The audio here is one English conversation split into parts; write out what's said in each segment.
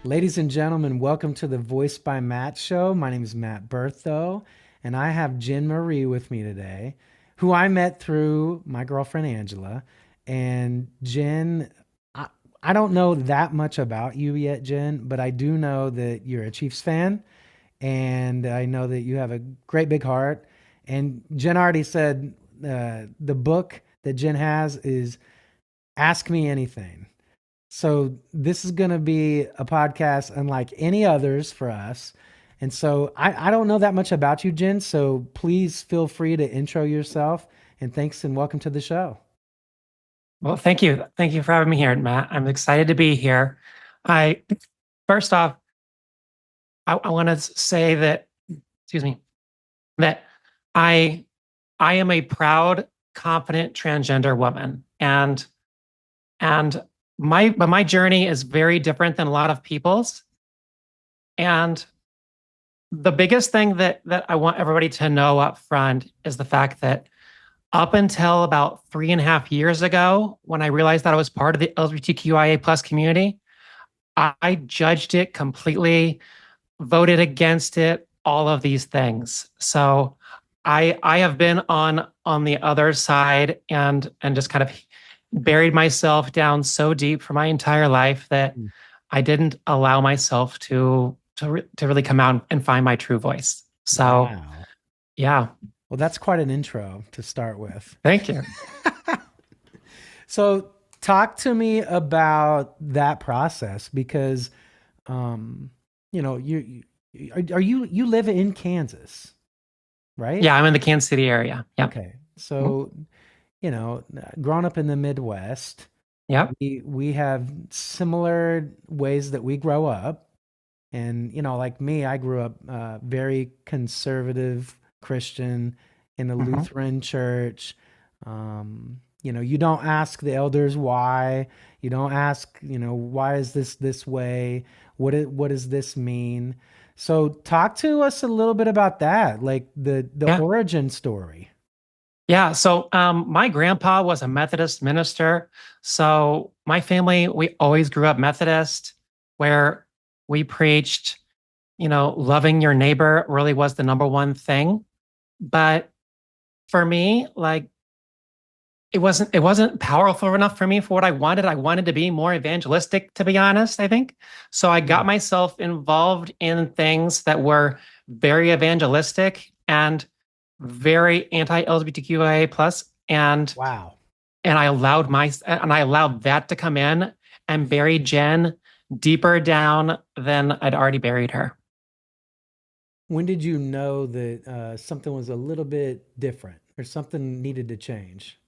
Ladies and gentlemen, welcome to the Voice by Matt show. My name is Matt Bertho, and I have Jen Marie with me today, who I met through my girlfriend Angela. And Jen, I, I don't know that much about you yet, Jen, but I do know that you're a Chiefs fan, and I know that you have a great big heart. And Jen already said the book that Jen has is Ask Me Anything. So this is going to be a podcast unlike any others for us. And so I don't know that much about you, Jen. So please feel free to intro yourself. And thanks and welcome to the show. Well, thank you. Thank you for having me here, Matt. I'm excited to be here. I First off, I want to say that, excuse me, that I I am a proud, confident transgender woman. And my journey is very different than a lot of people's. And the biggest thing that I want everybody to know up front is the fact that up until about 3.5 years ago, when I realized that I was part of the LGBTQIA plus community, I judged it completely, voted against it, all of these things. So I have been on the other side and just kind of buried myself down so deep for my entire life that Mm. I didn't allow myself to really come out and find my true voice. So Wow. yeah, Well, that's quite an intro to start with. thank you. So talk to me about that process because, um, you live in Kansas, right? Yeah, I'm in the Kansas City area. Yeah. Okay. Mhm. So growing up in the Midwest, Yep. we have similar ways that we grow up. And, like me, I grew up very conservative Christian in a Hmm. Lutheran church. You don't ask the elders why. You don't ask, why is this way? What does this mean? So talk to us a little bit about that, like the Yeah. origin story. Yeah. So my grandpa was a Methodist minister. So my family, we always grew up Methodist, where we preached, loving your neighbor really was the number one thing. But for me, like it wasn't powerful enough for me for what I wanted. I wanted to be more evangelistic, to be honest, I think. So I got Mm. myself involved in things that were very evangelistic and very anti-LGBTQIA plus. Wow. And I allowed that to come in and bury Jen deeper down than I'd already buried her. When did you know that something was a little bit different or something needed to change?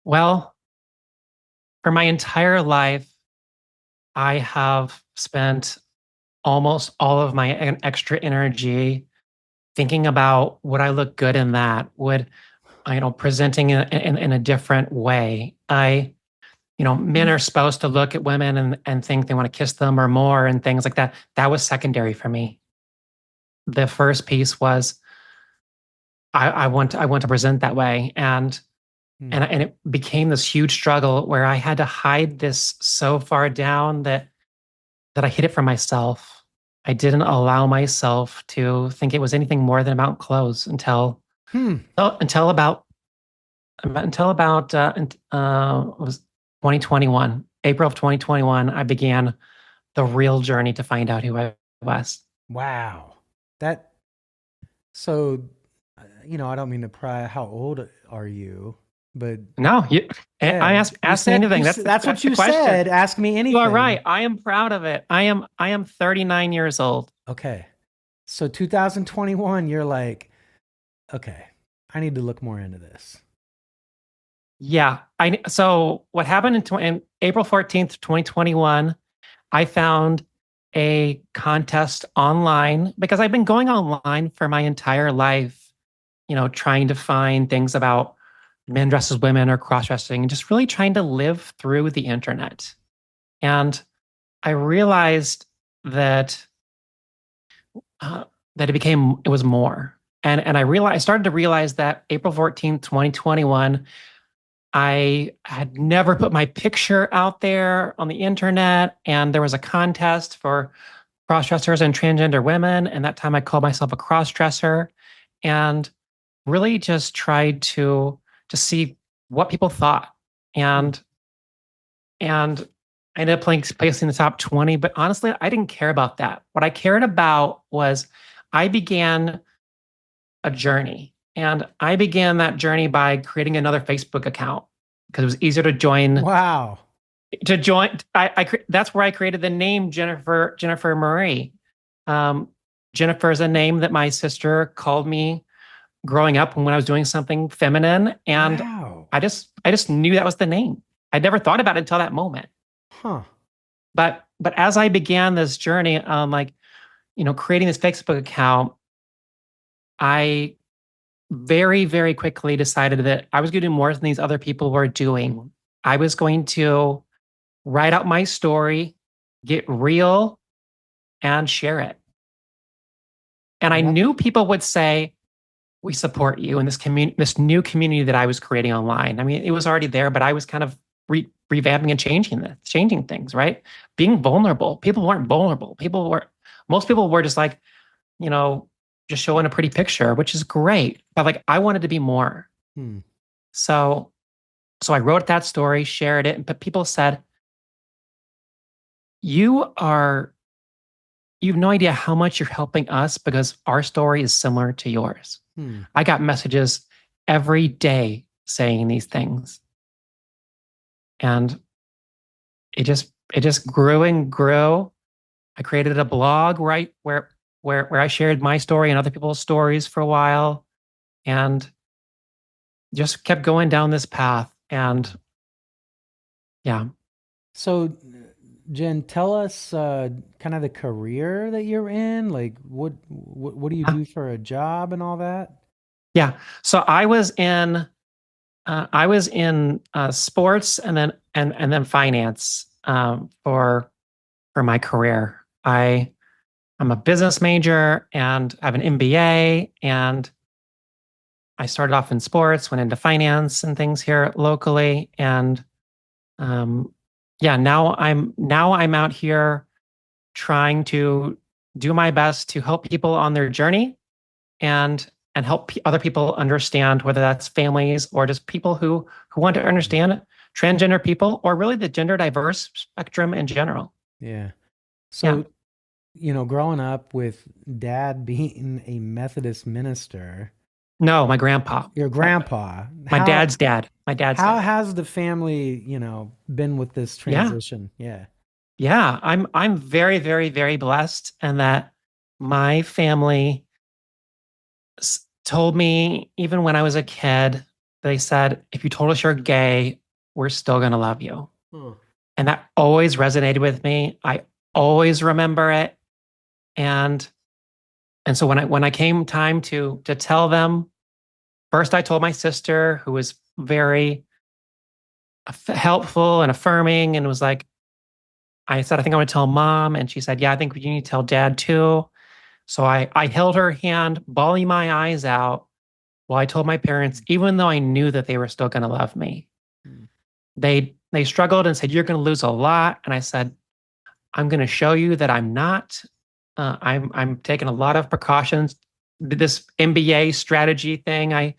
Well, for my entire life, I have spent almost all of my extra energy thinking about would I look good in that? Would presenting in a different way? Men are supposed to look at women and think they want to kiss them or more and things like that. That was secondary for me. The first piece was I want to present that way, and Hmm. and it became this huge struggle where I had to hide this so far down that I hid it from myself. I didn't allow myself to think it was anything more than about clothes Hmm. until about it was 2021, April of 2021. I began the real journey to find out who I was. Wow. That so I don't mean to pry. How old are you? But No, I yeah, you ask me said anything. That's that's what that's the you question. said. Ask me You are anything. right. I am proud of it. I am 39 years old. Okay. So 2021, you're like, okay, I need to look more into this. Yeah. I So what happened in April 14th, 2021, I found a contest online because I've been going online for my entire life, trying to find things about men dressed as women or cross-dressing and just really trying to live through the internet. And I realized that uh, it was more. And I started to realize that April 14th, 2021, I had never put my picture out there on the internet, and there was a contest for cross-dressers and transgender women. And that time I called myself a cross-dresser and really just tried to see what people thought. Hmm. And and I ended up placing in the top 20, but honestly, I didn't care about that. What I cared about was I began a journey. And I began that journey by creating another Facebook account because it was easier to join. Wow. That's where I created the name Jennifer Marie. Um, Jennifer is a name that my sister called me growing up when I was doing something feminine, and Wow. I just knew that was the name. I never thought about it until that moment. Huh. But as I began this journey, like creating this Facebook account, I very, very quickly decided that I was going to do more than these other people were doing. I was going to write out my story, get real, and share it. And I That, knew people would say, "We support you in this new community that I was creating online." I mean, it was already there, but I was kind of revamping and changing things, right? Being vulnerable. People weren't vulnerable. Most people were just like, you know, just showing a pretty picture, which is great. But like, I wanted to be more. hmm. So, so I wrote that story, shared it, but people said, "You are, you have no idea how much you're helping us because our story is similar to yours." Hmm. I got messages every day saying these things. And it just grew and grew. I created a blog where I shared my story and other people's stories for a while, and just kept going down this path. And yeah. So, Jen, tell us kind of the career that you're in. Like, what do you Yeah. do for a job and all that? Yeah. So I was in sports and then finance for my career. I'm a business major and I have an MBA, and I started off in sports, went into finance and things here locally, and um, yeah, now I'm out here trying to do my best to help people on their journey, and help other people understand, whether that's families or just people who want to understand transgender people, or really the gender diverse spectrum in general. Yeah. Yeah. So, growing up with dad being a Methodist minister, No, my grandpa, your my, grandpa, my how dad's dad, my dad's how dad. has the family, been with this Yeah. transition? Yeah. Yeah, I'm very, very, very blessed, and that my family told me even when I was a kid, they said, "If you told us you're gay, we're still gonna love you." Huh. And that always resonated with me. I always remember it. And and so when I came time to tell them, first I told my sister, who was very helpful and affirming, and was like, I said, "I think I want to tell mom," and she said, "Yeah, I think you need to tell dad too." So I held her hand, bawling my eyes out, while I told my parents, even though I knew that they were still going to love me. Hmm. They struggled and said, "You're going to lose a lot." And I said, "I'm going to show you that I'm not. I'm taking a lot of precautions." This MBA strategy thing, I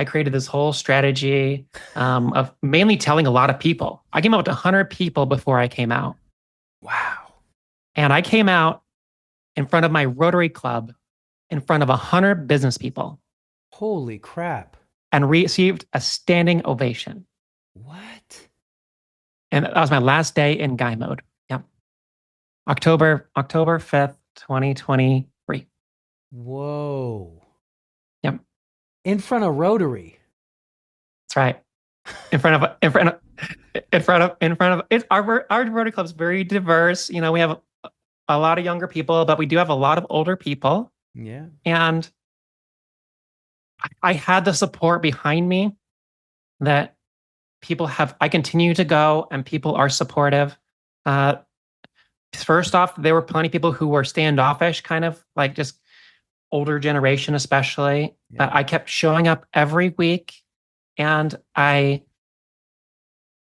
created this whole strategy of mainly telling a lot of people. I came out to 100 people before I came out. Wow. And I came out in front of my Rotary Club, in front of 100 business people, Holy crap. and received a standing ovation. What? And that was my last day in guy mode. Yep. October 5th, 2023. Whoa. Yep. In front of Rotary. That's right. In front of it. Our Rotary Club's very diverse. We have a lot of younger people, but we do have a lot of older people. Yeah. And I had the support behind me that I continue to go, and people are supportive. Uh, First off, there were plenty of people who were standoffish, kind of like just older generation, especially. But Yeah. I kept showing up every week, and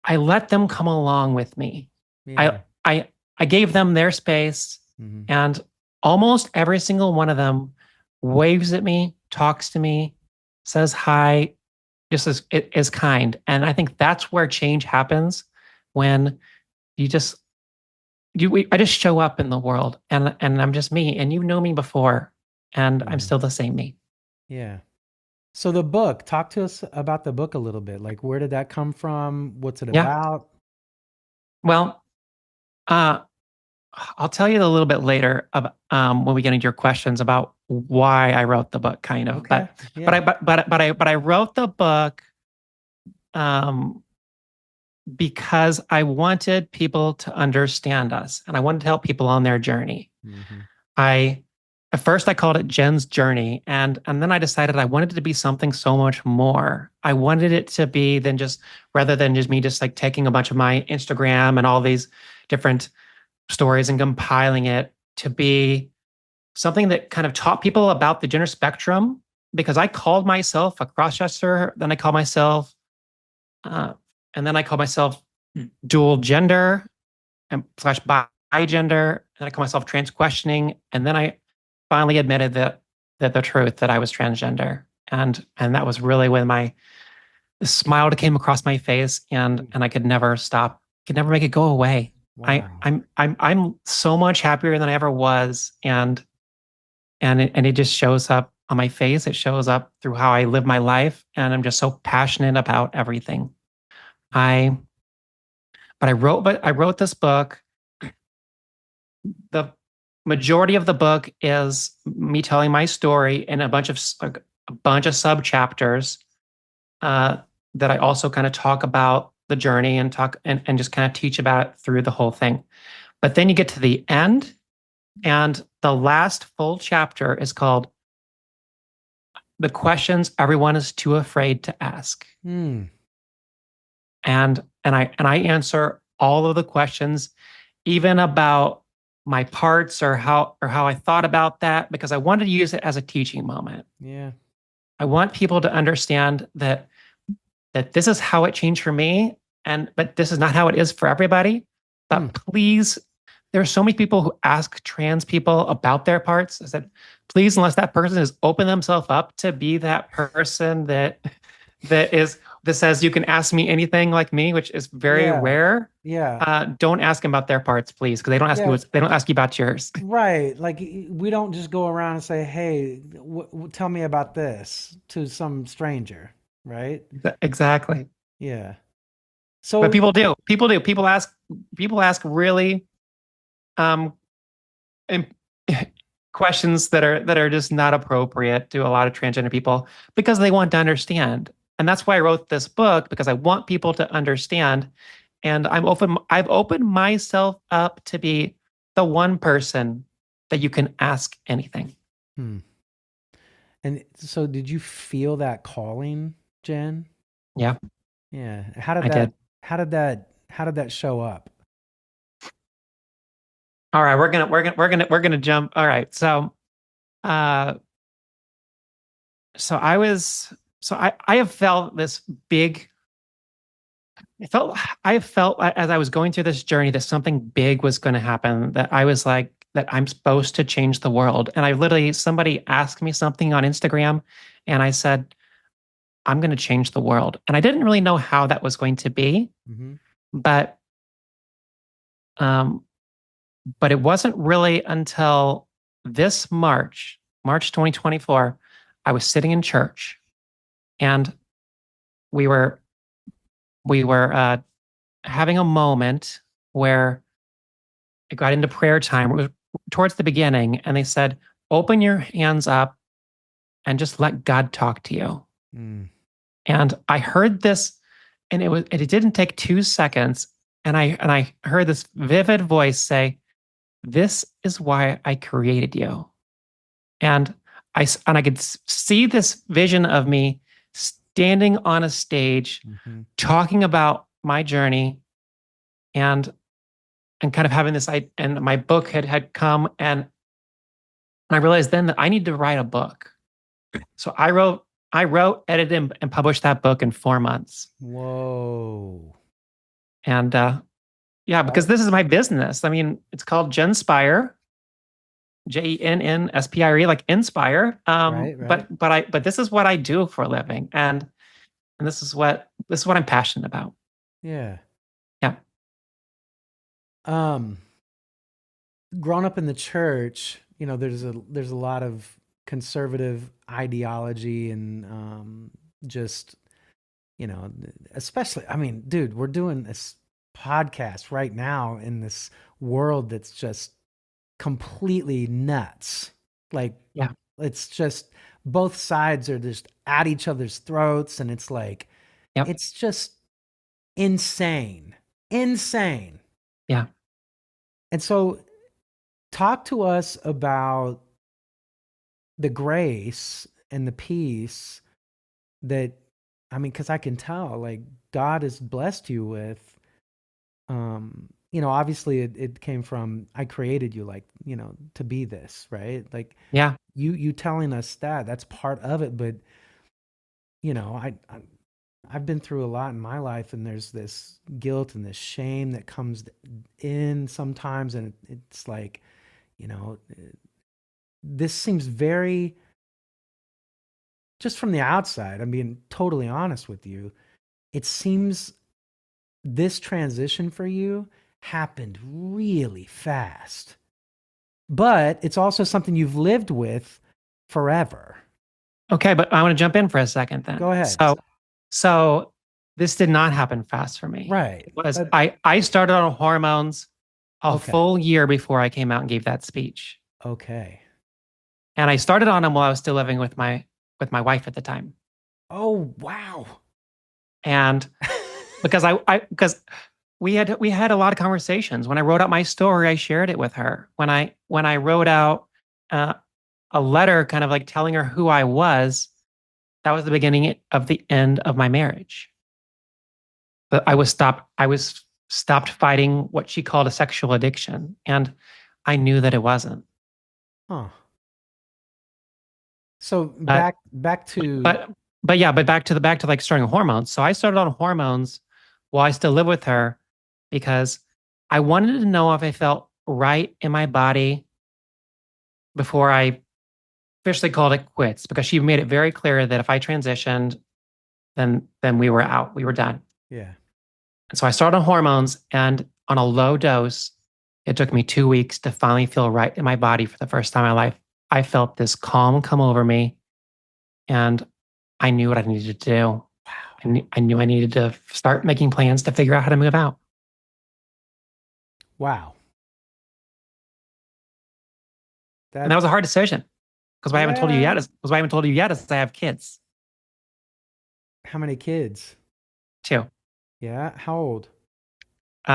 I let them come along with me. I Yeah. I I gave them their space, Hmm. and almost every single one of them waves at me, talks to me, says hi, just is kind. And I think that's where change happens when you just I just show up in the world, and I'm just me, and you know me before, and I'm Yeah. still the same me. Yeah. So the book, talk to us about the book a little bit. Like, where did that come from? What's it Yeah. about? Well, uh, I'll tell you a little bit later about, when we get into your questions about why I wrote the book, kind of. Okay. Yeah. But I wrote the book um, because I wanted people to understand us, and I wanted to help people on their journey. Hmm. I At first I called it Jen's Journey, and then I decided I wanted it to be something so much more. I wanted it to be than just rather than just me just like taking a bunch of my Instagram and all these different stories and compiling it to be something that kind of taught people about the gender spectrum, because I called myself a crossdresser, then I called myself uh, and then I called myself dual gender and slash bi gender, and I called myself trans questioning, and then I finally admitted that the truth that I was transgender, and that was really when my smile came across my face, and I could never stop, could never make it go away. Wow. I'm so much happier than I ever was, and it just shows up on my face. It shows up through how I live my life, and I'm just so passionate about everything. I but I wrote this book. The majority of the book is me telling my story in a bunch of sub chapters uh, that I also kind of talk about the journey and talk and just kind of teach about it through the whole thing. But then you get to the end, and the last full chapter is called "The Questions Everyone is Too Afraid to Ask." Hmm. And I answer all of the questions, even about my parts or how I thought about that, because I wanted to use it as a teaching moment. Yeah. I want people to understand that this is how it changed for me, and but this is not how it is for everybody. Hmm. But please, there are so many people who ask trans people about their parts. I said, please, unless that person has opened themselves up to be that person that says you can ask me anything like me, which is very Yeah. rare. Yeah. Don't ask them about their parts, please, because Yeah. they don't ask you about yours. Right. Like, we don't just go around and say, "Hey, tell me about this" to some stranger, right? Exactly. Yeah. But So, people do. People do. People ask really um im- questions that are just not appropriate to a lot of transgender people because they want to understand. And that's why I wrote this book, because I want people to understand. And I've opened myself up to be the one person that you can ask anything. hmm. And so did you feel that calling, Jen? Yeah, Yeah. I did. How did that show up? All right, we're gonna jump. All right. Uh so I was so I have felt this big I felt I felt as I was going through this journey that something big was going to happen, that I was like that I'm supposed to change the world. And I literally somebody asked me something on Instagram, and I said I'm going to change the world. And I didn't really know how that was going to be, Hmm. but um but it wasn't really until this March 2024, I was sitting in church, and we were we were having a moment where it got into prayer time. It was towards the beginning, and they said, "Open your hands up and just let God talk to you." Mm. And I heard this, and it didn't take 2 seconds, and I heard this vivid voice say, "This is why I created you." And I could see this vision of me standing on a stage, Hmm. talking about my journey, and kind of having this. And my book had come, and I realized then that I need to write a book. So I wrote, edited, and published that book in 4 months. Whoa. And yeah, because Right. this is my business. I mean, it's called Jennspire, Jennspire, like inspire. Right. Right. But this is what I do for a living, and this is what I'm passionate about. Yeah. Yeah, Um, growing up in the church, there's a lot of conservative ideology and just especially, I mean, dude, we're doing this podcast right now in this world that's just completely nuts. Like, yeah, it's just both sides are just at each other's throats, and it's like, yep, it's just insane. Insane. yeah. And so, talk to us about the grace and the peace that, I mean, because I can tell, like, God has blessed you with, obviously it came from, I created you, like, to be this, right? Like, Yeah. you telling us that, that's part of it. But, I've been through a lot in my life, and there's this guilt and this shame that comes in sometimes. And it's like, you know, this seems very, just from the outside, I'm being totally honest with you, it seems this transition for you happened really fast. But it's also something you've lived with forever. Okay, but I want to jump in for a second then. Go ahead. So this did not happen fast for me. Right. It was But I started on hormones a okay. full year before I came out and gave that speech. Okay. And I started on them while I was still living with my wife at the time. Oh, wow. And because we had a lot of conversations. When I wrote out my story, I shared it with her. When I wrote out uh, a letter, kind of like telling her who I was, that was the beginning of the end of my marriage. But I was stopped fighting what she called a sexual addiction, and I knew that it wasn't. Huh. So But back to but but yeah, but back to like starting hormones. So I started on hormones while I still live with her because I wanted to know if I felt right in my body before I officially called it quits, because she made it very clear that if I transitioned, then we were out. We were done. yeah. And so I started on hormones, and on a low dose, it took me 2 weeks to finally feel right in my body for the first time in my life. I felt this calm come over me, and I knew what I needed to do. I knew I needed to start making plans to figure out how to move out. Wow. And that was a That's hard decision because what I haven't told you yeah. yet is because what I haven't told you yet is I have kids How many kids? too, Yeah. How old?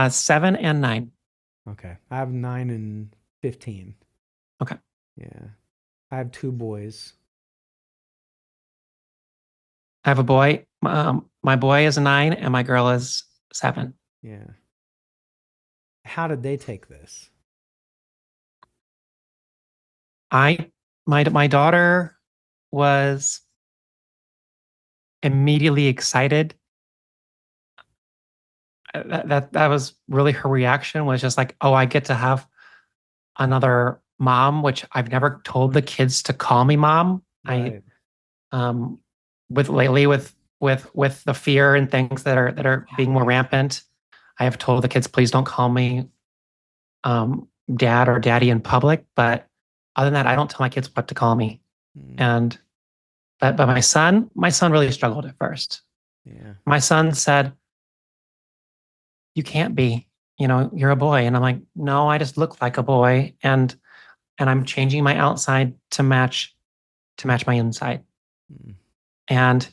7 and 9. Okay. I have 9 and 15. Okay. Yeah. I have two boys. I have a boy. My boy is 9 and my girl is 7. Yeah. How did they take this? I my daughter was immediately excited. That was really her reaction, was just like, oh, I get to have another mom, which I've never told the kids to call me mom. I Right. um with lately with the fear and things that are being more rampant, I have told the kids, please don't call me dad or daddy in public. But other than that, I don't tell my kids what to call me. Mm, And but my son really struggled at first. yeah. My son said, you can't be, you're a boy. And I'm like, no, I just look like a boy. And I'm changing my outside to match my inside. Mm, And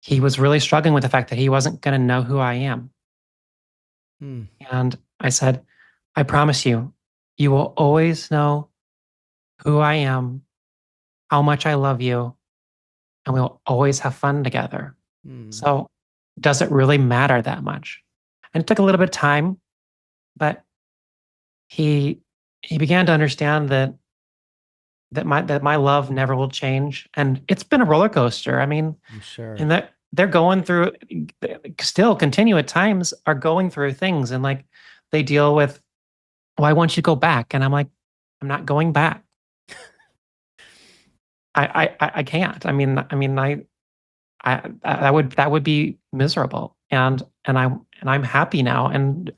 he was really struggling with the fact that he wasn't going to know who I am. mm, And I said, I promise you, you will always know who I am, how much I love you, and we'll always have fun together. mm, So does it really matter that much? And it took a little bit of time, but he he began to understand that my love never will change. And it's been a roller coaster. I mean, I'm in sure. they're going through, still continue at times, are going through things, and like they deal with, well, I want you to go back, and I'm like, I'm not going back. I can't. That would be miserable, and I'm happy now, and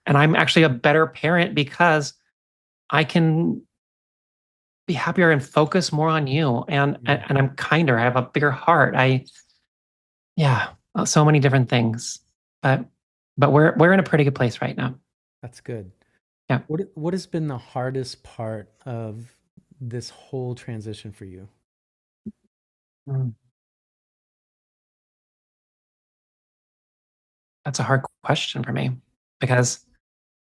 I'm actually a better parent because I can be happier and focus more on you, Yeah, and I'm kinder. I have a bigger heart. Yeah, so many different things, but we're in a pretty good place right now. that's good. Yeah. What has been the hardest part of this whole transition for you? Mm. That's a hard question for me because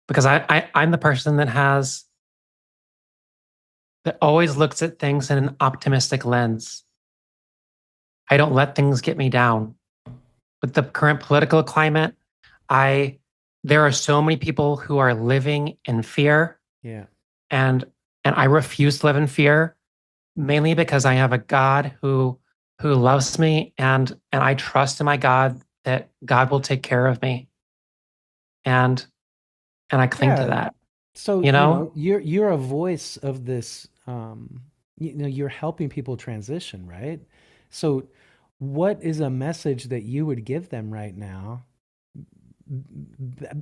I'm the person that always looks at things in an optimistic lens. I don't let things get me down. With the current political climate, I there are so many people who are living in fear, Yeah. and I refuse to live in fear, mainly because I have a God who loves me, and I trust in my God that God will take care of me, and I cling to Yeah. that. So, You know? you're a voice of this, you're helping people transition, right? So what is a message that you would give them right now?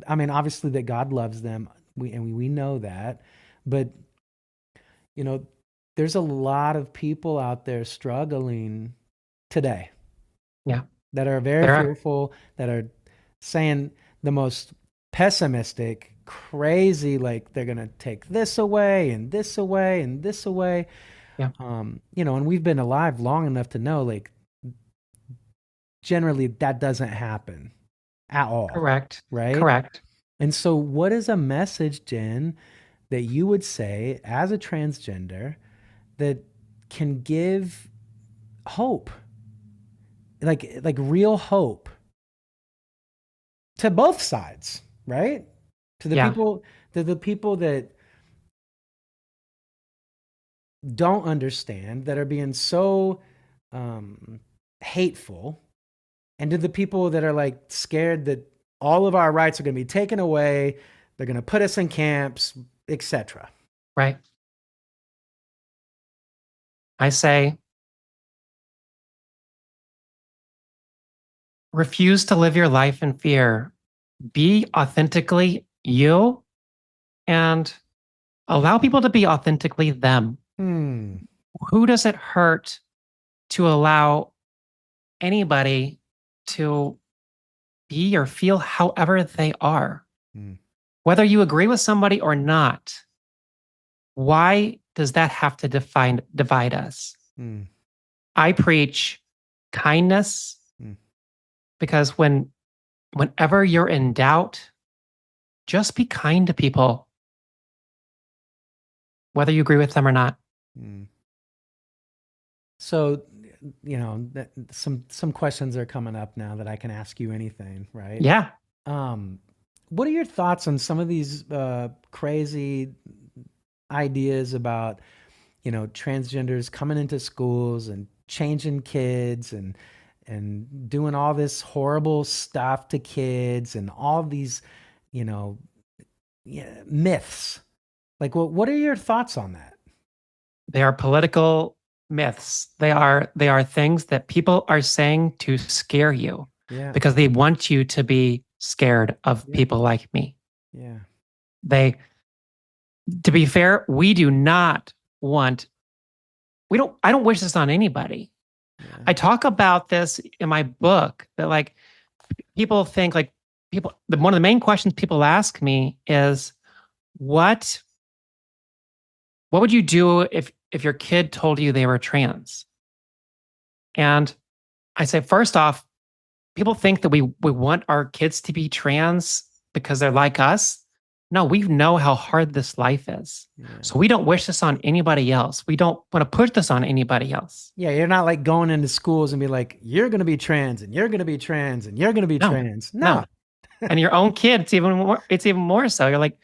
I mean, obviously that God loves them. We know that, but you know, there's a lot of people out there struggling today Yeah. that are very There are. fearful, that are saying the most pessimistic, crazy, like they're gonna take this away and this away and this away. Yeah. And we've been alive long enough to know, like, generally that doesn't happen at all, Correct. right? Correct. And so, what is a message, Jen, that you would say as a transgender that can give hope, like real hope to both sides, right? To the Yeah. people, to the people that don't understand, that are being so um, hateful, and to the people that are like scared that all of our rights are going to be taken away, they're going to put us in camps, etc. Right. I say refuse to live your life in fear. Be authentically you, and allow people to be authentically them. Hmm. Who does it hurt to allow anybody to be or feel however they are? Hmm. Whether you agree with somebody or not, why does that have to divide us? Hmm. I preach kindness Hmm. because whenever you're in doubt, just be kind to people, whether you agree with them or not. Hmm. So, some questions are coming up now that I can ask you anything, right? Yeah. Um, what are your thoughts on some of these crazy ideas about, transgenders coming into schools and changing kids and doing all this horrible stuff to kids and all these, you know, yeah, myths? Like, what are your thoughts on that? They are political myths. They are things that people are saying to scare you Yeah, because they want you to be scared of yeah, people like me. yeah, They To be fair, we do not want we don't I don't wish this on anybody. yeah. I talk about this in my book that like people think like one of the main questions people ask me is what what would you do if your kid told you they were trans? And I say first off, people think that we want our kids to be trans because they're like us. No, we know how hard this life is. Yeah. So we don't wish this on anybody else. We don't want to push this on anybody else. Yeah, you're not like going into schools and be like, you're going to be trans and you're going to be trans and you're going to be No, trans. No. no. And your own kid, it's even more so. You're like,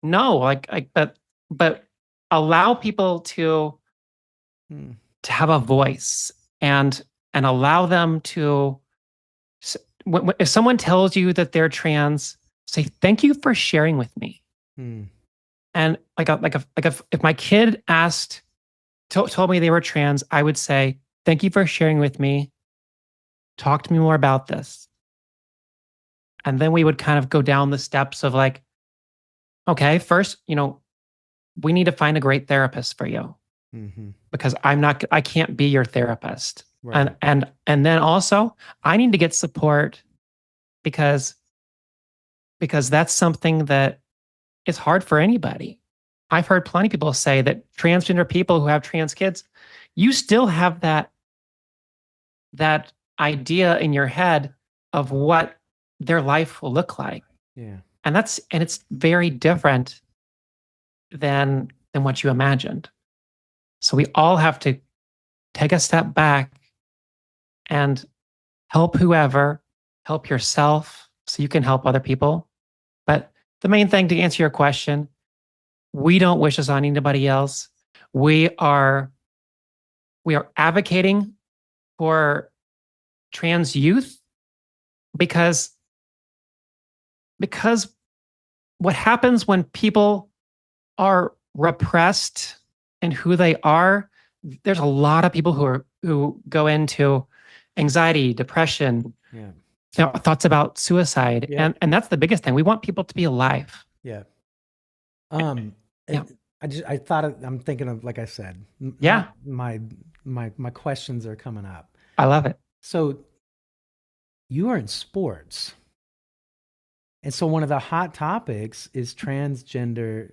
no, but allow people Hmm. to have a voice, and allow them to if someone tells you that they're trans, say thank you for sharing with me. Hmm. And if my kid told me they were trans, I would say thank you for sharing with me. Talk to me more about this. And then we would kind of go down the steps of like, okay, first, we need to find a great therapist for you Hmm. because I can't be your therapist. Right. And then also I need to get support because that's something that is hard for anybody. I've heard plenty of people say that transgender people who have trans kids, you still have that idea in your head of what their life will look like. Yeah. And it's very different than what you imagined. So we all have to take a step back and help whoever, help yourself so you can help other people. But the main thing, to answer your question, we don't wish this on anybody else. We are advocating for trans youth because because what happens when people are repressed in who they are, there's a lot of people who go into anxiety, depression, Yeah. thoughts about suicide, Yep. and that's the biggest thing. We want people to be alive. Yeah. Um, Yeah, I thought I'm thinking of, like I said, yeah, my questions are coming up. I love it. So you are in sports, and so one of the hot topics is transgender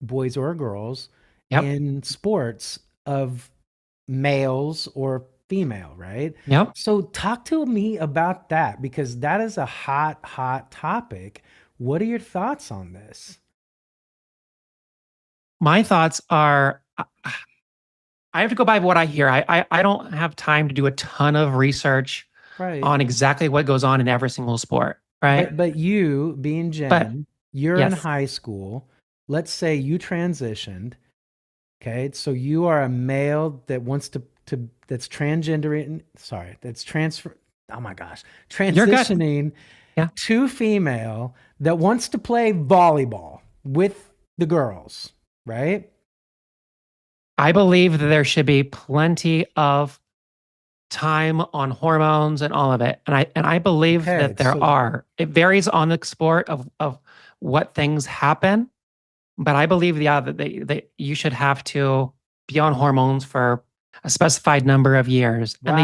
boys or girls Yep, in sports of males or female, right? yep. So talk to me about that because that is a hot topic. What are your thoughts on this? My thoughts are, I have to go by what I hear. I don't have time to do a ton of research Right. on exactly what goes on in every single sport, right? But you being But Jen, you're in yes, high school. Let's say you transitioned. Okay, so you are a male that wants to that's transgendering. Sorry, that's transfer. Oh my gosh, you're good. transitioning Yeah. to female that wants to play volleyball with the girls, right? I believe that there should be plenty of time on hormones and all of it. And I believe Okay, that there so are. It varies on the sport of what things happen, but I believe, yeah, that you should have to be on hormones for a specified number of years. wow.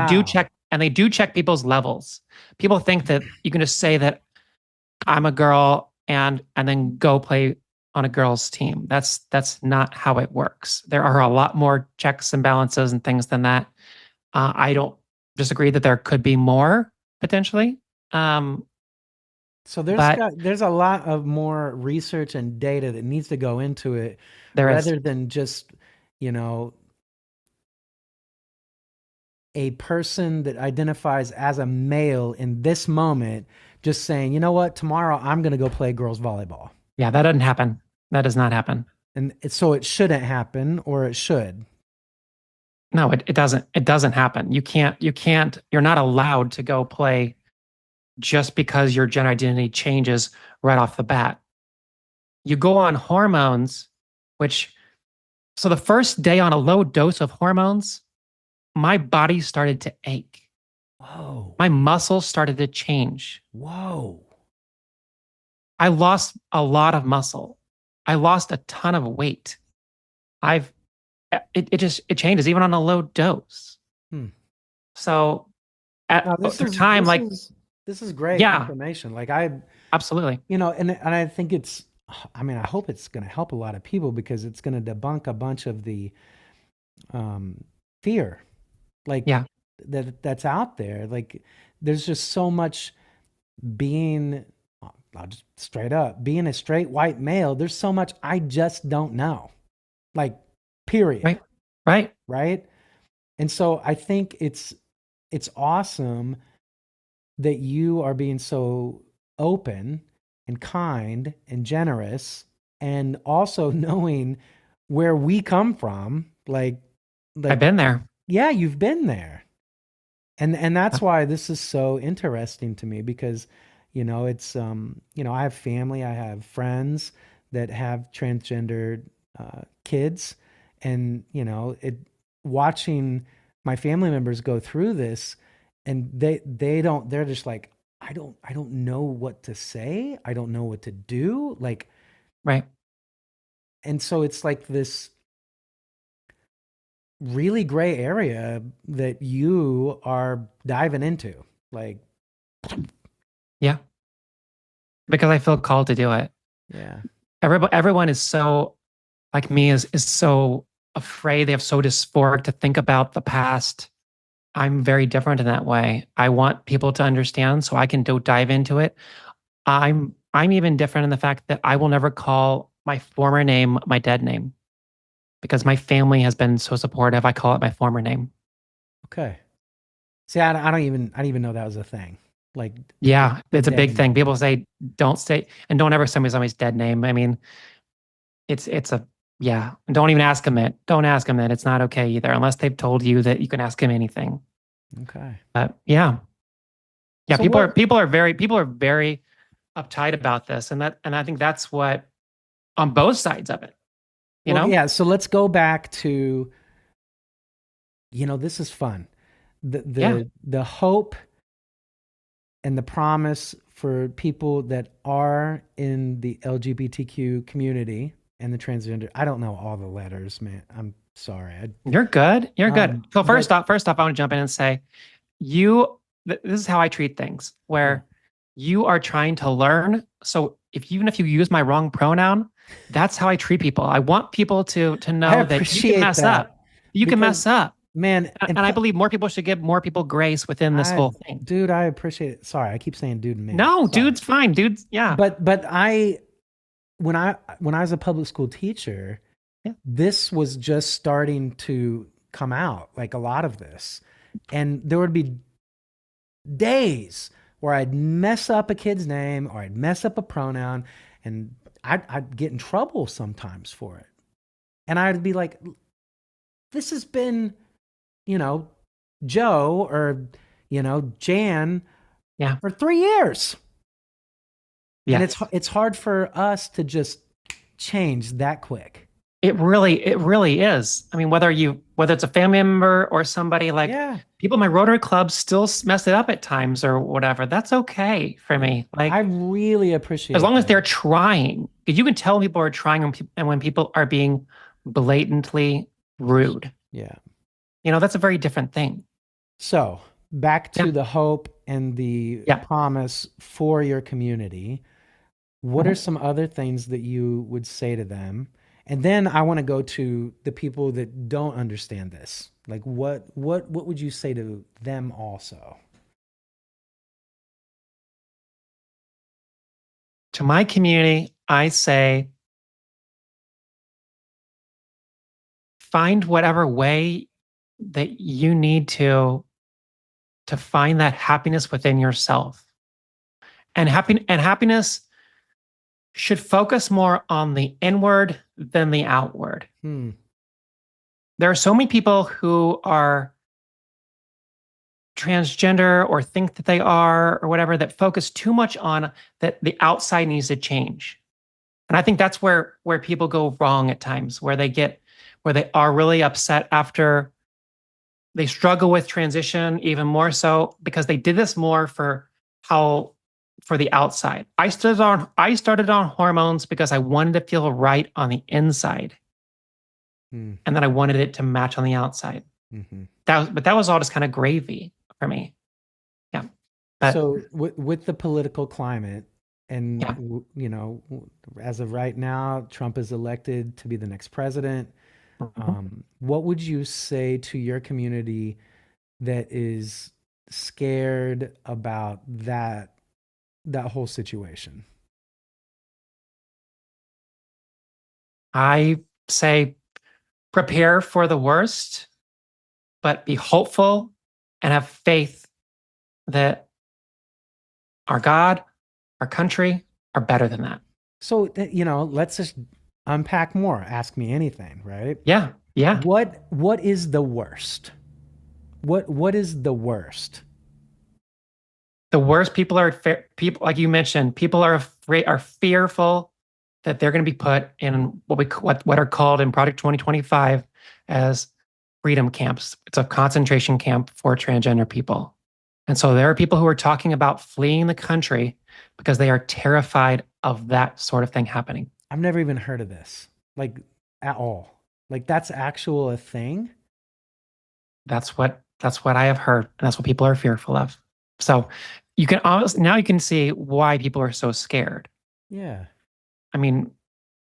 And they do check people's levels. People think that you can just say that I'm a girl and then go play on a girl's team. That's not how it works. There are a lot more checks and balances and things than that. I don't disagree that there could be more potentially. Um, So but there's a lot of more research and data that needs to go into it there is. rather than just, you know, a person that identifies as a male in this moment just saying, you know what, tomorrow I'm going to go play girls volleyball. Yeah, that doesn't happen. That does not happen. And so it shouldn't happen or it should. No, it doesn't. It doesn't happen. You're not allowed to go play just because your gender identity changes right off the bat. You go on hormones, which, so the first day on a low dose of hormones, my body started to ache. Whoa. My muscles started to change. Whoa. I lost a lot of muscle. I lost a ton of weight. I've it changes even on a low dose. Hmm. So Now through time, like, this is great yeah, information. absolutely. And I think I mean, I hope it's going to help a lot of people because it's going to debunk a bunch of the fear like Yeah, that's out there. Like there's just so much being I'll just straight up being a straight white male, there's so much I just don't know. Like period. right, right. Right? And so I think it's awesome that you are being so open and kind and generous and also knowing where we come from I've like been there. yeah, you've been there. And that's why this is so interesting to me because, it's I have family, I have friends that have transgendered kids, and it watching my family members go through this, and they're just like, I don't know what to say, I don't know what to do, like, Right. and so it's like this really gray area that you are diving into, like, Yeah. Because I feel called to do it. yeah. Everyone is so like me is so afraid. They have so dysphoric to think about the past. I'm very different in that way. I want people to understand so I can dive into it. I'm even different in the fact that I will never call my former name my dead name because my family has been so supportive. I call it my former name. Okay. See, I don't even know that was a thing. Like Yeah, the it's a dead big thing. name. People say don't say and don't ever send me somebody's dead name. I mean, it's a yeah. Don't even ask them it. Don't ask them that. It's not okay either, unless they've told you that you can ask him anything. Okay. But yeah, yeah. So what? People are very uptight about this, and I think that's what on both sides of it. You Well, know? yeah. So let's go back to, this is fun. The Yeah, the the hope and the promise for people that are in the LGBTQ community and the transgender. I don't know all the letters, man. I'm sorry. you're good. You're good. So But first off, I want to jump in and say you. This is how I treat things, yeah, where you are trying to learn. So if even if you use my wrong pronoun, that's how I treat people. I want people to I know that you can appreciate mess up. that You can because, mess up. man, And I believe more people should give more people grace within this I, whole thing. dude, I appreciate it. Sorry, I keep saying dude and man. No, Sorry. dude's fine. Dude's, yeah. But when I was a public school teacher, Yeah. this was just starting to come out, like a lot of this. And there would be days where I'd mess up a kid's name or I'd mess up a pronoun, and I'd get in trouble sometimes for it. And I'd be like, this has been, you know, Joe or, Jan Yeah. for 3 years. And it's Yes. it's hard for us to just change that quick. It really is. I mean, whether it's a family member or somebody like Yeah. people in my Rotary club still mess it up at times or whatever. That's okay for Yeah. me. I Like, really as appreciate long as that. they're trying, because you can tell when people are trying and when people are being blatantly rude. Yeah. That's a very different thing. So, back Yeah. to the hope and the Yeah. promise for your community. What are Mhm. some other things that you would say to them? And then I want to go to the people that don't understand this. Like what would you say to them also? To my community, I say find whatever way that you need to find that happiness within yourself. And happiness should focus more on the inward than the outward. Hmm. There are so many people who are transgender or think that they are or whatever that focus too much on that the outside needs to change. And I think that's where people go wrong at times, where they are really upset after they struggle with transition even more so because they did this more how for the outside. I started on hormones because I wanted to feel right on the inside Hmm. and then I wanted it to match on the outside. Hmm. But that was all just kind of gravy for me. Yeah. But So with the political climate and yeah. as of right now, Trump is elected to be the next president. Mhm. What would you say to your community that is scared about that whole situation? I say prepare for the worst, but be hopeful and have faith that our God, our country are better than that. So let's just unpack more. Ask me anything, right? Yeah. Yeah. What is the worst? What is the worst? The worst people are people, like you mentioned, people are afraid, are fearful that they're going to be put in what are called in Project 2025 as freedom camps. It's a concentration camp for transgender people. And so there are people who are talking about fleeing the country because they are terrified of that sort of thing happening. I've never even heard of this, like at all. Like that's actual a thing. That's what I have heard, and that's what people are fearful of. So you can honestly now you can see why people are so scared. Yeah. I mean,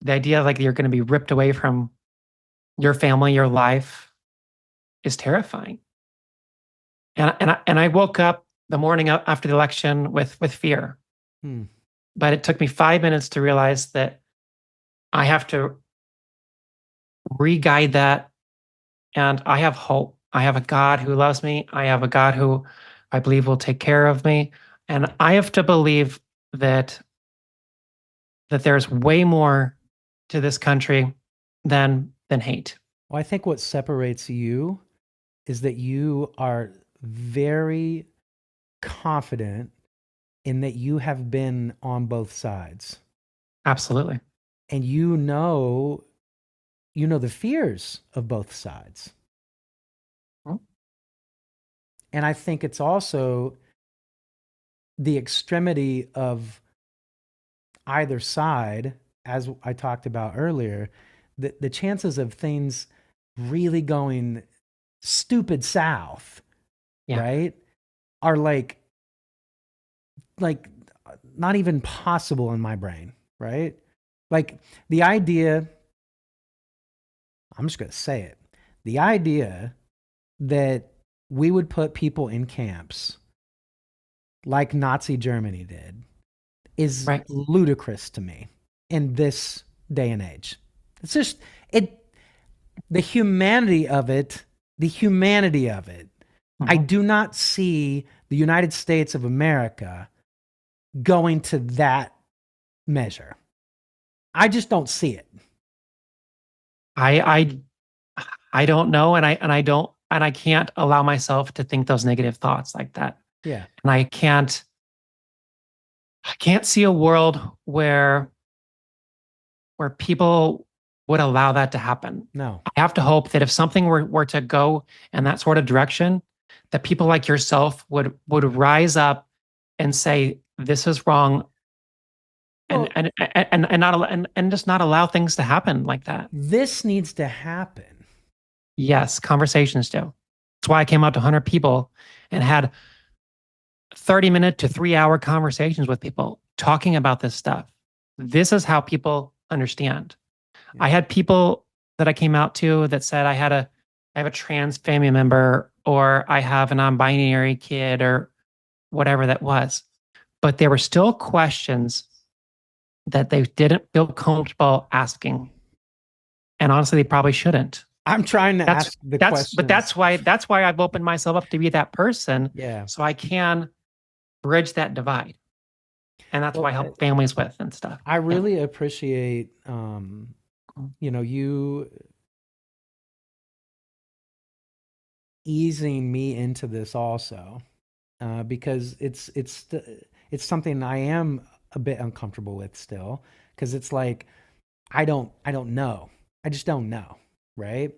the idea like you're going to be ripped away from your family, your life is terrifying. And I woke up the morning after the election with fear, Hmm. but it took me 5 minutes to realize that I have to re-guide that, and I have hope. I have a God who loves me. I have a God who I believe will take care of me, and I have to believe that there's way more to this country than hate. Well, I think what separates you is that you are very confident in that you have been on both sides Absolutely. and you know the fears of both sides. Well, And I think it's also the extremity of either side, as I talked about earlier, the chances of things really going stupid south, yeah. right, are like not even possible in my brain, right? Like the idea, I'm just going to say it. The idea that we would put people in camps like Nazi Germany did is Right. ludicrous to me in this day and age. It's just it the humanity of it, the humanity of it. I Mhm. do not see the United States of America going to that measure. I just don't see it. I I don't know, and I can't allow myself to think those negative thoughts like that. Yeah. And I can't see a world where people would allow that to happen. No. I have to hope that if something were to go in that sort of direction, that people like yourself would rise up and say, this is wrong, and Well, and just not allow things to happen like that. this needs to happen. Yes, conversations do. That's why I came out to 100 people and had 30-minute to 3-hour conversations with people talking about this stuff. This is how people understand. Yeah. I had people that I came out to that said I have a trans family member, or I have a non-binary kid, or whatever that was. But there were still questions that they didn't feel comfortable asking. And honestly, they probably shouldn't. I'm trying to That's ask the that's but questions. that's why I've opened myself up to be that person, Yeah. so I can bridge that divide. And that's why I Well, help families with and stuff. I Yeah. really appreciate you easing me into this also, because it's something I am a bit uncomfortable with still, because it's like I don't know. I just don't know, right?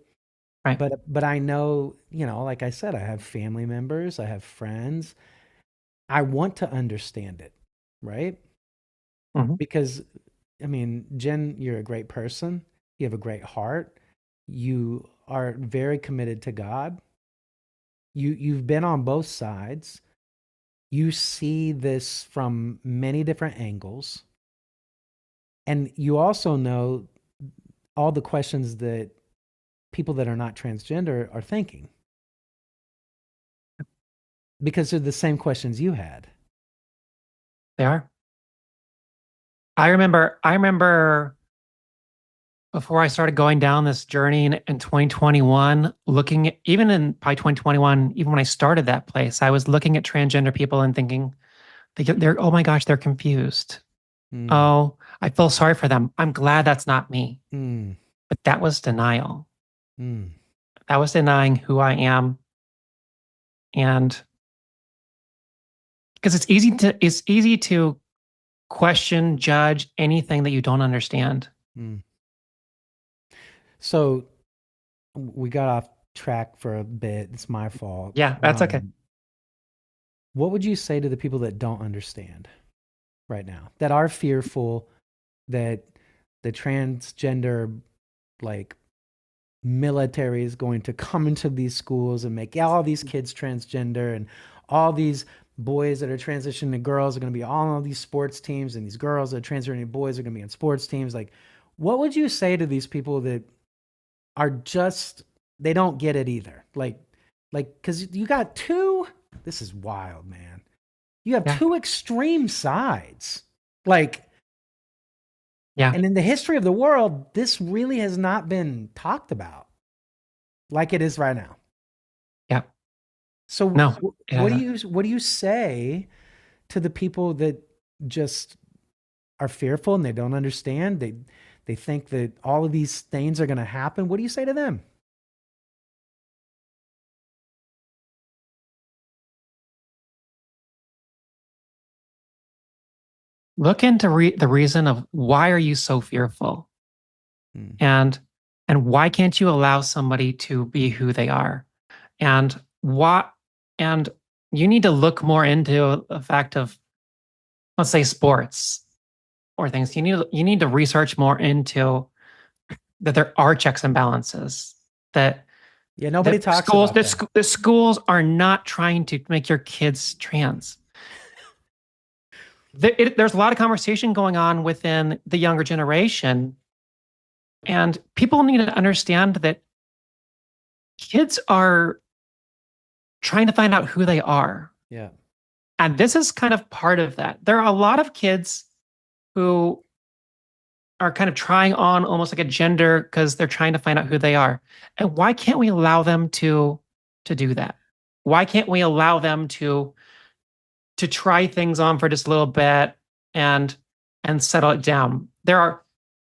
Right. But I know, like I said, I have family members, I have friends. I want to understand it, right? Mhm. Because I mean, Jen, you're a great person. You have a great heart. You are very committed to God. You've been on both sides. You see this from many different angles. And you also know all the questions that people that are not transgender are thinking because they're the same questions you had. They are. I remember before I started going down this journey in 2021, looking at, even in by 2021, even when I started that place, I was looking at transgender people and thinking they're oh my gosh, they're confused. Mm, Oh, I feel sorry for them. I'm glad that's not me. mm, But that was denial. mm. That was denying who I am And because it's easy to question, judge anything that you don't understand. Mm. So we got off track for a bit. It's my fault. Yeah, that's okay. What would you say to the people that don't understand right now, that are fearful that the transgender like military is going to come into these schools and make all these kids transgender, and all these boys that are transitioning to girls are going to be all on these sports teams, and these girls that are transitioning to boys are going to be on sports teams? Like, what would you say to these people that are just, they don't get it either? Like, because you got two, this is wild, man. You have Yeah. two extreme sides. Like, Yeah. and in the history of the world, this really has not been talked about like it is right now. Yeah. So No, it hasn't. what do you say to the people that just are fearful and they don't understand? They think that all of these things are going to happen. What do you say to them? Look into the reason of why are you so fearful, Hmm. and why can't you allow somebody to be who they are, and what, and you need to look more into the fact of, let's say, sports or things. You need to research more into that there are checks and balances, that Yeah, nobody talks about that. the schools are not trying to make your kids trans. There's a lot of conversation going on within the younger generation, and people need to understand that kids are trying to find out who they are. Yeah. And this is kind of part of that. There are a lot of kids who are kind of trying on almost like a gender because they're trying to find out who they are. And why can't we allow them to do that? Why can't we allow them to try things on for just a little bit and settle it down? There are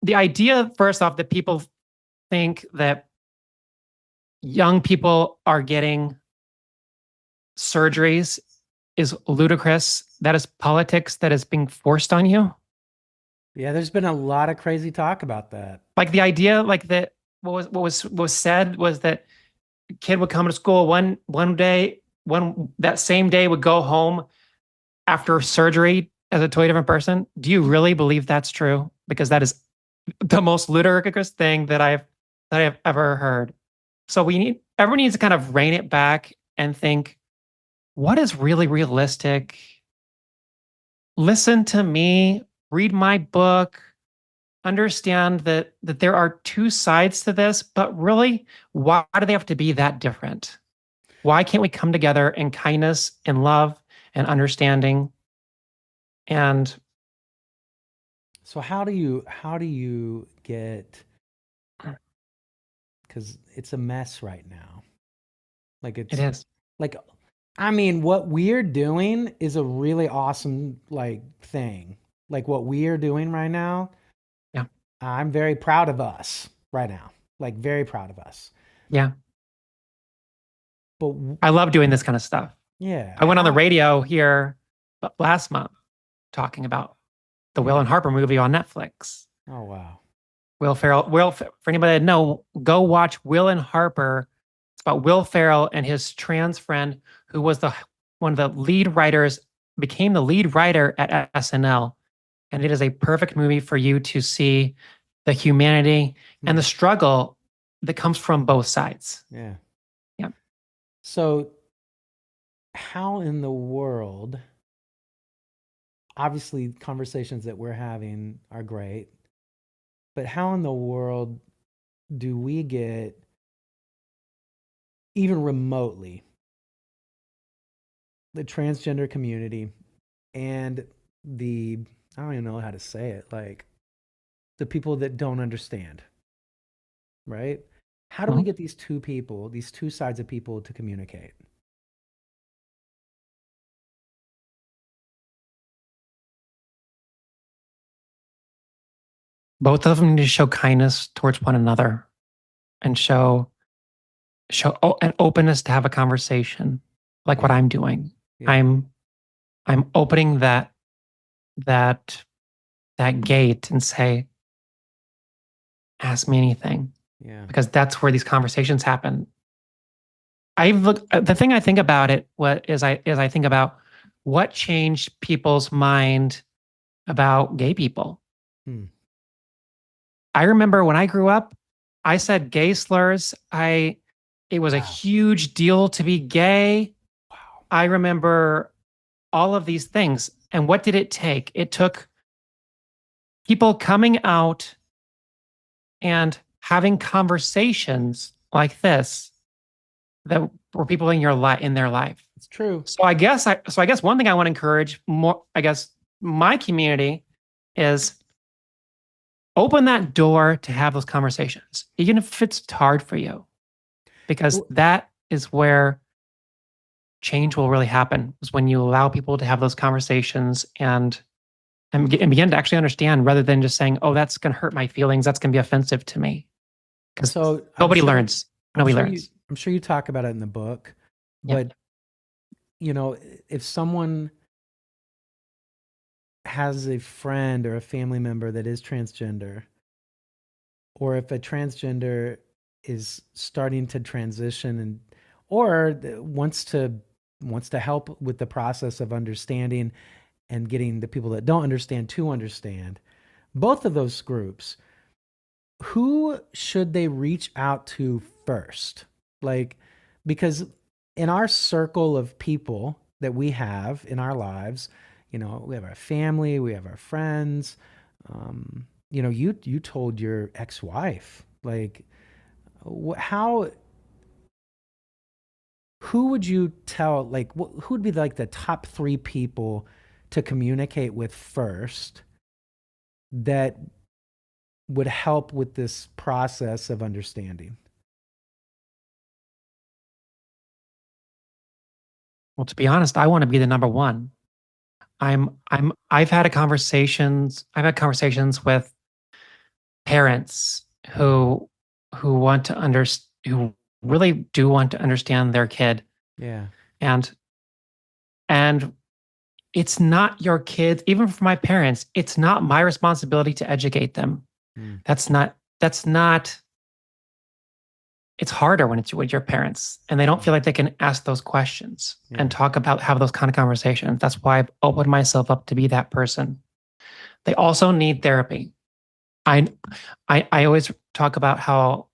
the idea, first off, that people think that young people are getting surgeries is ludicrous. That is politics that is being forced on you. Yeah, there's been a lot of crazy talk about that. Like the idea, like that, what was said was that a kid would come to school one day, that same day would go home after surgery as a totally different person. Do you really believe that's true? Because that is the most ludicrous thing that I've ever heard. So everyone needs to kind of rein it back and think, what is really realistic? Listen to me, read my book, understand that there are two sides to this, but really, why do they have to be that different? Why can't we come together in kindness and love and understanding? And So how do you get, because it's a mess right now. Like it it's is. like, I mean, what we're doing is a really awesome like thing. Like what we are doing right now, Yeah. I'm very proud of us right now. Like very proud of us. Yeah. But I love doing this kind of stuff. yeah, I went on the how? radio here last month talking about the Will Hmm. and Harper movie on Netflix. Oh wow. Will Ferrell. For anybody that know, go watch Will and Harper. It's about Will Ferrell and his trans friend, who was the one of the lead writers, became the lead writer at SNL, and it is a perfect movie for you to see the humanity and Hmm. the struggle that comes from both sides. Yeah. Yeah, So how in the world, obviously conversations that we're having are great, but how in the world do we get even remotely the transgender community and the, I don't even know how to say it, like the people that don't understand, right? How do we mhm. get these two people, these two sides of people to communicate? Both of them need to show kindness towards one another and show an openness to have a conversation. like what Yeah. I'm doing. Yeah. I'm opening that that gate and say, ask me anything, Yeah. because that's where these conversations happen. I look the thing I think about it what is I think about what changed people's mind about gay people. Hmm. I remember when I grew up, I said gay slurs. I It was a Wow. huge deal to be gay. Wow. I remember all of these things. And what did it take? It took people coming out and having conversations like this that were people in in their life. It's true. So I guess one thing I want to encourage more, I guess my community is open that door to have those conversations, even if it's hard for you, because Well, that is where change will really happen, is when you allow people to have those conversations and begin to actually understand rather than just saying, oh, that's going to hurt my feelings. That's going to be offensive to me. Because so nobody learns. I'm Nobody sure you learns. I'm sure you talk about it in the book, Yeah. but you know, if someone has a friend or a family member that is transgender, or if a transgender is starting to transition and or wants to help with the process of understanding and getting the people that don't understand to understand, both of those groups, who should they reach out to first? Like, because in our circle of people that we have in our lives, you know, we have our family, we have our friends. You know, you told your ex-wife, like, how, who would you tell, like, who would be like the top three people to communicate with first that would help with this process of understanding? Well, to be honest, I want to be the number one. I've had conversations with parents who want to who really do want to understand their kid, Yeah. and and it's not your kids. Even for my parents, it's not my responsibility to educate them. Mm. That's not It's harder when it's with your parents and they don't Yeah. feel like they can ask those questions and Yeah. have those kind of conversations. That's why I've opened myself up to be that person. They also need therapy. I I always talk about how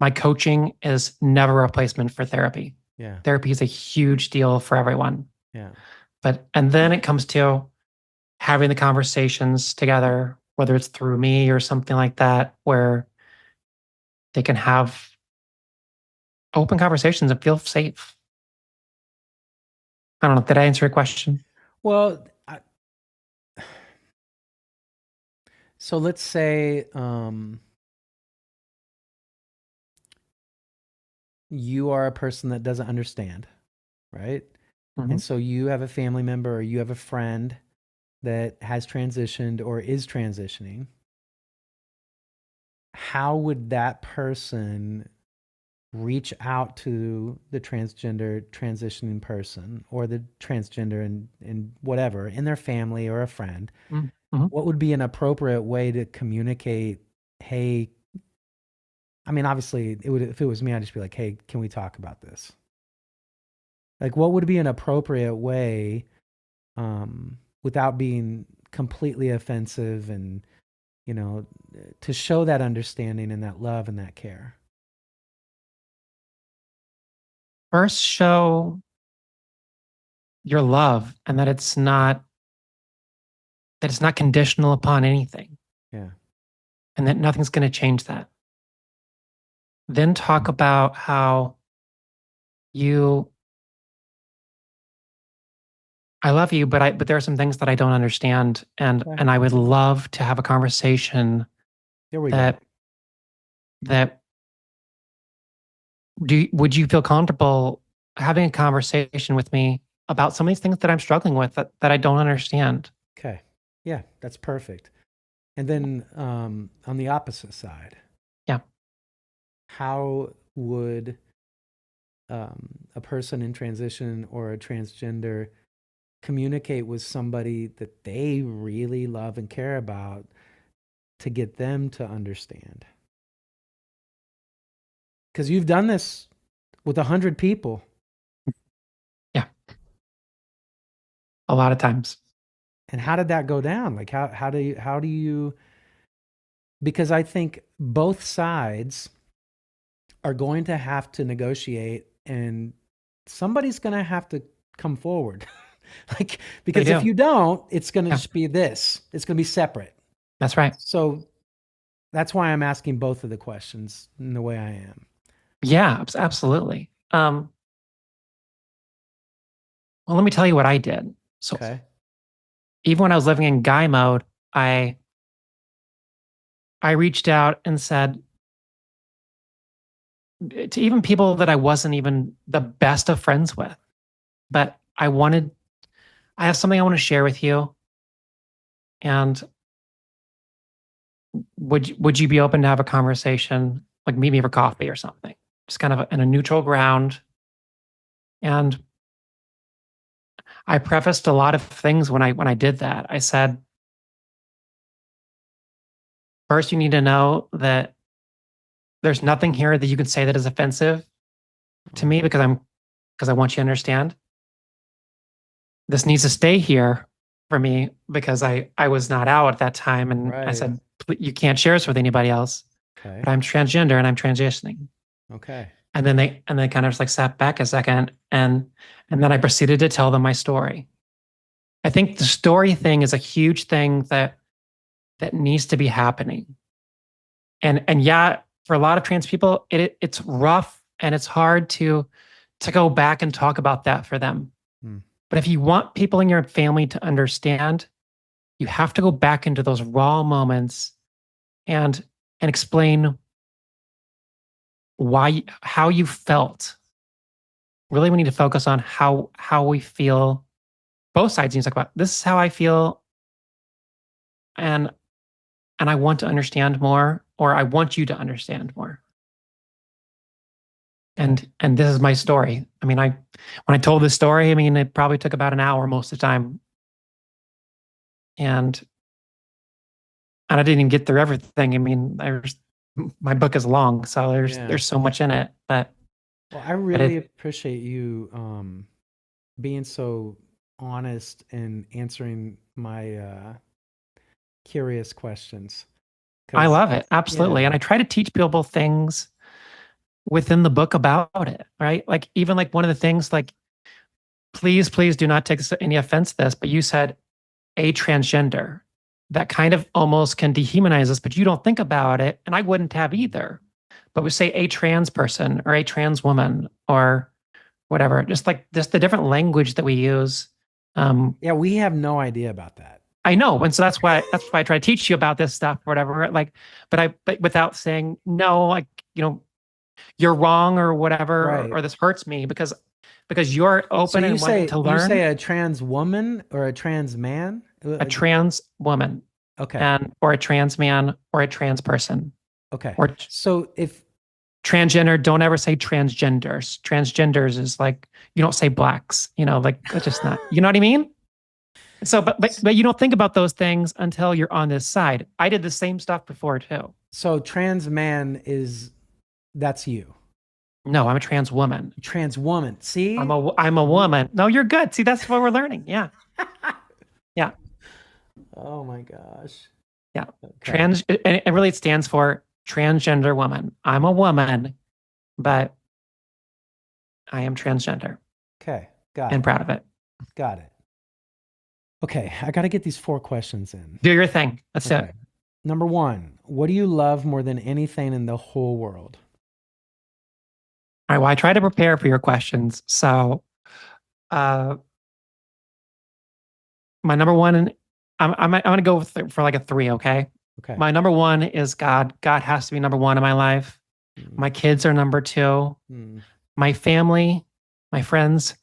my coaching is never a replacement for therapy. Yeah. Therapy is a huge deal for everyone. Yeah. And then it comes to having the conversations together, whether it's through me or something like that, where they can have open conversations and feel safe. I don't know. Did I answer your question? Well, so let's say you are a person that doesn't understand, right? And Mhm. so you have a family member or you have a friend that has transitioned or is transitioning. How would that person reach out to the transgender transitioning person or the transgender and whatever in their family or a friend? Mhm. What would be an appropriate way to communicate, hey, I mean, obviously, it would, if it was me, I'd just be like, hey, can we talk about this? Like, what would be an appropriate way, without being completely offensive and, you know, to show that understanding and that love and that care? First, show your love and that it's not conditional upon anything Yeah. and that nothing's going to change that. Then talk about how you I love you, but there are some things that I don't understand, Okay. and I would love to have a conversation There we go. that that would you feel comfortable having a conversation with me about some of these things that I'm struggling with that I don't understand? Okay. Yeah, that's perfect. And then on the opposite side, Yeah. how would a person in transition or a transgender communicate with somebody that they really love and care about to get them to understand? Because you've done this with 100 people. Yeah, a lot of times. And how did that go down? Like how do you because I think both sides are going to have to negotiate, and somebody's going to have to come forward. Like, They because if do. you don't, it's going to Yeah, just be this. It's going to be separate. that's right. So that's why I'm asking both of the questions in the way I am. Yeah, absolutely. Well, let me tell you what I did. So Okay. even when I was living in guy mode, I I reached out and said to even people that I wasn't even the best of friends with, but I have something I want to share with you. And would you be open to have a conversation, like meet me for coffee or something? Just kind of in a neutral ground. And I prefaced a lot of things when I did that. I said, first, you need to know that there's nothing here that you can say that is offensive to me because I want you to understand. This needs to stay here for me because I was not out at that time, and I Right. said you can't share this with anybody else. Okay. But I'm transgender and I'm transitioning. Okay. And then they kind of just like sat back a second, and then I proceeded to tell them my story. I think the story thing is a huge thing that needs to be happening. And yeah, for a lot of trans people, it's rough and it's hard to go back and talk about that for them. Hmm. But if you want people in your family to understand, you have to go back into those raw moments and explain how you felt. Really, we need to focus on how we feel. Both sides need to talk about this is how I feel, and I want to understand more, or I want you to understand more. Okay. And this is my story. I mean, I when I told this story, I mean, it probably took about an hour most of the time, and I didn't even get through everything. I mean, there's my book is long, so Yeah. there's so much in it, Well, I but really it appreciate you being so honest and answering my curious questions. I Because, love it absolutely, yeah, and I try to teach people things within the book about it, right? Like even like one of the things, like please do not take any offense to this, but you said a transgender. That kind of almost can dehumanize us, but you don't think about it, and I wouldn't have either. But we say a trans person or a trans woman or whatever, just the different language that we use. Um, yeah, we have no idea about that. I know, and so that's why I try to teach you about this stuff or whatever. Like, but without saying no, like you're wrong or whatever, Right. or this hurts me because you're So open you and wanting say to you say learn. a trans woman or a trans man? A trans woman Okay. and or a trans man or a trans person Okay. or So if transgender. Don't ever say transgenders. Transgenders is like you don't say blacks. Like that's just not. You know what I mean? So, but you don't think about those things until you're on this side. I did the same stuff before too. so trans man that's you. No, I'm a trans woman. Trans woman. See? I'm a woman. No, you're good. See, that's what we're learning. Yeah, yeah, Oh my gosh. yeah. Okay. And it really stands for transgender woman. I'm a woman, but I am transgender Okay. Got and it. proud of it. Got it. Okay, I got to get these 4 questions in. Do your thing. That's it. Okay. Number 1, what do you love more than anything in the whole world? All right. Well, I try to prepare for your questions. So, uh, my number one, I'm going to go for like a three. Okay. Okay. My number one is God. God has to be number one in my life. Mm, My kids are number two. mm, My family, my friends,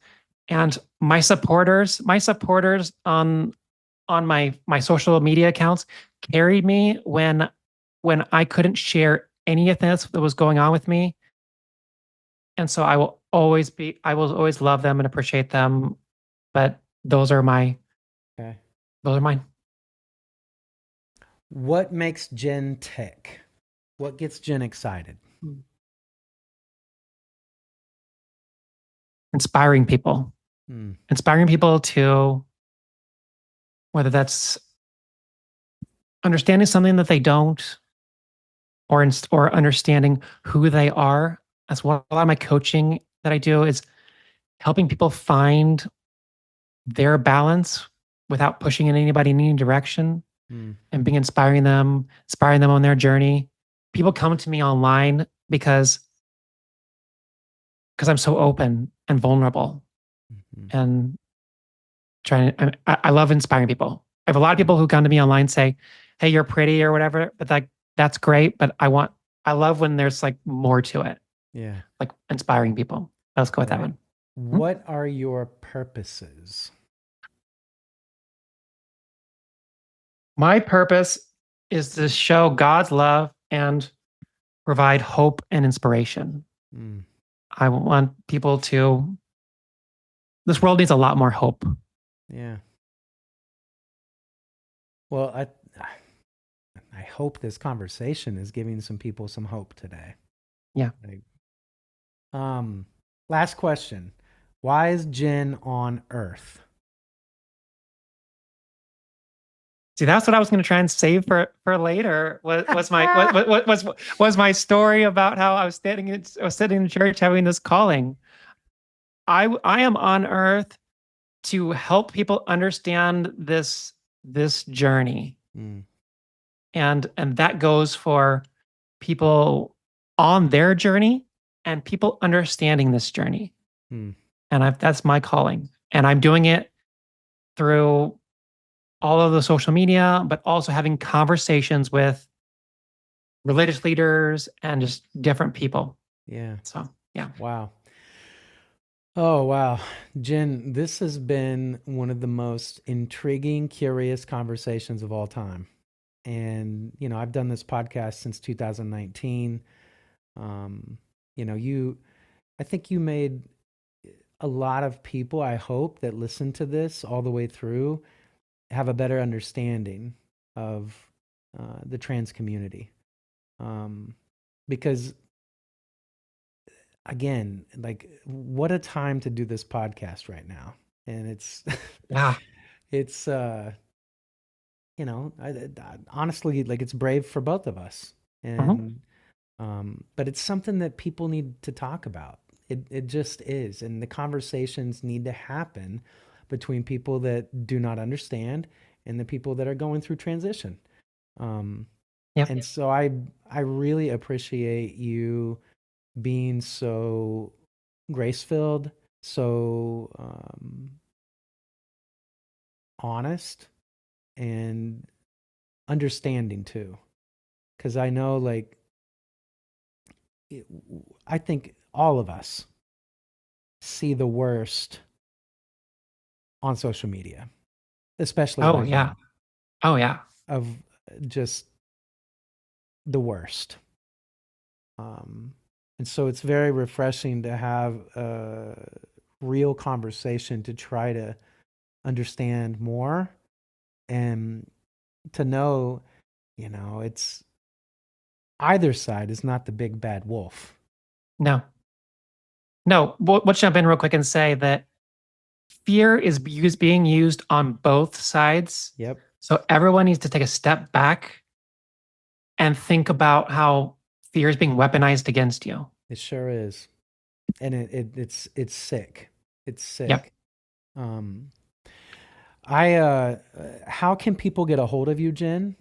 and my supporters on my social media accounts carried me when I couldn't share any of this that was going on with me. And so I will always love them and appreciate them, but Okay. those are mine. What makes Jen tick? What gets Jen excited? Inspiring people, Hmm. inspiring people to, whether that's understanding something that they don't, or understanding who they are. That's what a lot of my coaching that I do is helping people find their balance without pushing in anybody in any direction, Hmm. and being inspiring them on their journey. People come to me online because I'm so open and vulnerable, Mhm. and I love inspiring people. I have a lot of people who come to me online say, "Hey, you're pretty" or whatever, but like that's great, but I love when there's like more to it, Yeah. like inspiring people. Let's go with that Right. one. Hmm? What are your purposes? My purpose is to show God's love and provide hope and inspiration. Mm. I want people to, this world needs a lot more hope. Yeah. Well, I hope this conversation is giving some people some hope today. Yeah. Like, um, last question. Why is Jen on Earth? See, that's what I was going to try and save for later. Was my story about how I was sitting in church having this calling. I am on earth to help people understand this journey, Mm. and that goes for people on their journey and people understanding this journey. Mm. And that's my calling, and I'm doing it through all of the social media, but also having conversations with religious leaders and just different people. Yeah. So, yeah. Wow. Oh, wow. Jen, this has been one of the most intriguing, curious conversations of all time. And, I've done this podcast since 2019. Um, I think you made a lot of people, I hope, that listen to this all the way through have a better understanding of the trans community. Because again, like, what a time to do this podcast right now. And it's Yeah. it's honestly, like, it's brave for both of us. Mhm. And but it's something that people need to talk about. It just is, and the conversations need to happen between people that do not understand and the people that are going through transition. Um, Yep. and so I really appreciate you being so grace filled, so honest, and understanding too. Because I know, like, it, I think all of us see the worst on social media, especially Oh, right yeah. now, Oh, yeah. of just the worst. Um, and so it's very refreshing to have a real conversation to try to understand more and to know, it's either side is not the big bad wolf. No, no. Let's jump in real quick and say that fear is being used on both sides. Yep, So everyone needs to take a step back and think about how fear is being weaponized against you. it sure is. And it's sick. It's Yep. sick. Um, I how can people get a hold of you, Jen?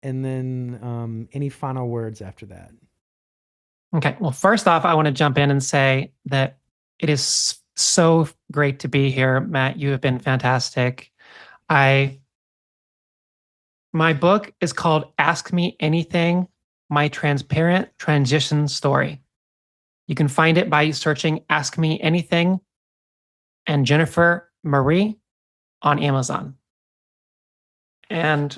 And then any final words after that? Okay. Well, first off, I want to jump in and say that it is so great to be here, Matt. You have been fantastic. I My book is called Ask Me Anything: My Transparent Transition Story. You can find it by searching Ask Me Anything and Jennifer Marie on Amazon. And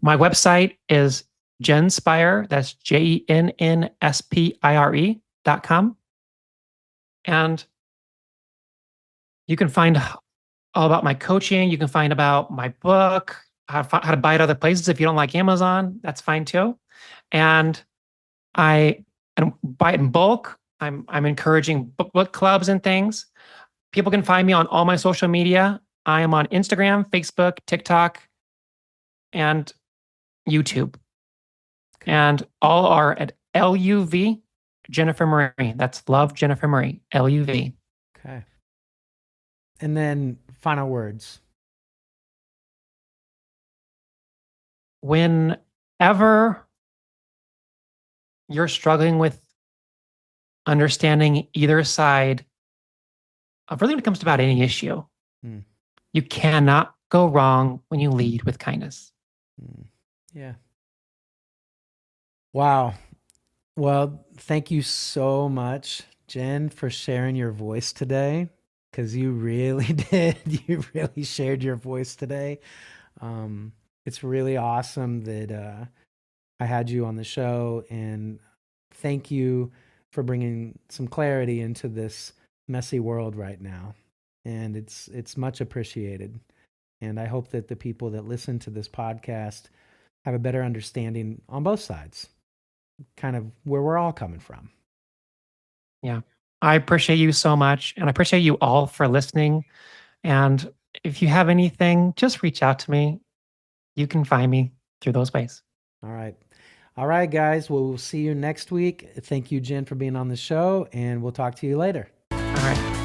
my website is Jennspire, that's JENNSPIRE.com. And you can find all about my coaching. You can find about my book, how to buy it other places. If you don't like Amazon, that's fine too. And I and buy it in bulk. I'm encouraging book clubs and things. People can find me on all my social media. I am on Instagram, Facebook, TikTok, and YouTube. Okay. And all are at LUV Jennifer Marie. That's Love Jennifer Marie, LUV. Okay. And then final words. Whenever you're struggling with understanding either side, really when it comes to about any issue, Mm. you cannot go wrong when you lead with kindness. Mm. Yeah. Wow. Well, thank you so much, Jen, for sharing your voice today. Because you really did. You really shared your voice today. It's really awesome that I had you on the show, and thank you for bringing some clarity into this messy world right now. And it's much appreciated. And I hope that the people that listen to this podcast have a better understanding on both sides, kind of where we're all coming from. Yeah. I appreciate you so much. And I appreciate you all for listening. And if you have anything, just reach out to me. You can find me through those ways. All right. All right, guys. Well, we'll see you next week. Thank you, Jen, for being on the show, and we'll talk to you later. All right.